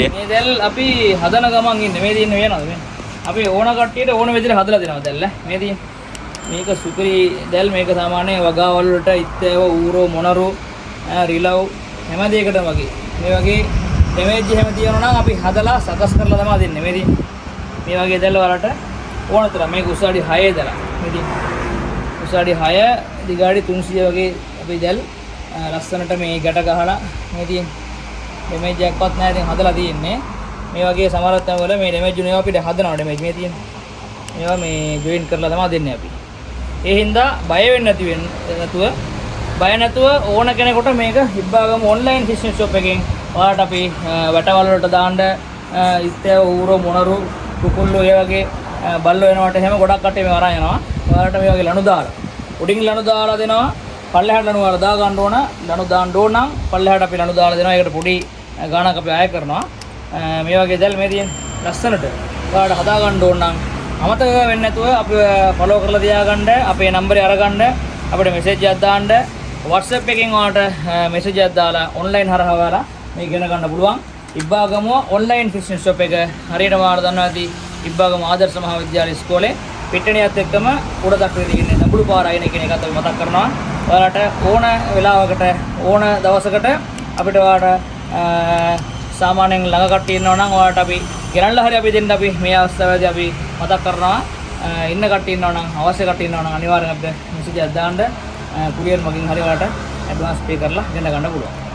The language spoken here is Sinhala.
තියෙන්නේ. මේ දැල් අපි හදන ගමන් ඉන්නේ මේ තියෙන්නේ වෙනවද මේ? අපි ඕන කට්ටියට ඕන විදිහට හදලා දෙනවා දැල්ල. මේ තියෙන්නේ. මේක සුපිරි දැල් මේක සාමාන්‍ය වගාවල් වලට ඉත්තේව ඌරෝ මොනරෝ රිලව් හැම දෙයකටම වගේ. මේ වගේ ඩැමේජ් එහෙම තියෙනවා නම් අපි හදලා සකස් කරලා තමයි දෙන්නේ. මේ තියෙන්නේ. මේ වගේ දැල් වලට ඕන තරම් මේක උසාවි 6 දැල්. මේ තියෙන්නේ. උසාවි 6 දිගාඩි 300 වගේ අපි දැල් ලස්සනට මේ ගැට ගහලා මේ තියෙන්නේ. ඩැමේජ් එකක්වත් නැහැ ඉතින් හදලා තියෙන්නේ. මේ වගේ සමහර තැන්වල මේ ඩැමේජ් උනේ අපිට හදනවා ඩැමේජ් මේ තියෙන්නේ. මේවා මේ ජොයින් කරලා තමයි දෙන්නේ අපි. ඒ හින්දා බය වෙන්නේ නැතුව ඕන කෙනෙකුට මේක ඉබ්බාගම ඔන්ලයින් ෆිෂින් ෂොප් එකෙන් ඔයාලට අපි වැටවල වලට දාන්න ඉත්තේ ඌරෝ මොනරු කුකුල්ලෝ ඒ වගේ බල්ලෝ එනවට එහෙම ගොඩක් කටේ මේ වරන් යනවා. ඔයාලට මේ වගේ ලණු දාලා උඩින් ලණු දාලා දෙනවා. පල්ලෙහාට ලණු වල දා ගන්න ඕන. ලණු දාන්න ඕන නම් පල්ලෙහාට අපි ලණු දාලා දෙනවා. ඒකට පොඩි ගාණක් අපි ආය කරනවා. මේ වගේ දැල් මේ තියෙන ලස්සනට ඔයාලට හදා ගන්න ඕන නම් අමතක වෙන්නේ නැතුව අපි ෆලෝ කරලා තියාගන්න. අපේ නම්බරේ අරගන්න. අපිට මෙසේජ් එකක් දාන්න. WhatsApp එකෙන් ඔයාලට මෙසේජ් එකක් දාලා ඔන්ලයින් හරහා ඔයාලා මේ ඉගෙන ගන්න පුළුවන්. ඉබ්බාගම ඔන්ලයින් ෆිෂින් ෂොප් එක හරියටම ඔයාලා දන්නවා ඇති. ඉබ්බාගම ආදර්ශ මහාවිද්‍යාල ඉස්කෝලේ පිටණියත් එක්කම උඩ දක්වලා තියෙන නඹුළු පාර අයින කියන එකත් අපි මතක් කරනවා. ඔයාලට ඕන වෙලාවකට ඕන දවසකට අපිට ඔයාලට සාමාන්‍යයෙන් ළඟ කට්ටිය ඉන්නවා නම් ඔයාලට අපි ගෙනල්ලා හරි අපි දෙන්න අපි මේ අවස්ථාවේදී අපි මතක් කරනවා. ඉන්න කට්ටිය ඉන්නවා නම් අවශ්‍ය කට්ටිය ඉන්නවා නම් අනිවාර්යෙන් අපිට මෙසේජ් එකක් දාන්න. කුරියර් මගින් හරි ඔයාලට ඇඩ්වාන්ස් පේ කරලා ගෙන්න ගන්න පුළුවන්.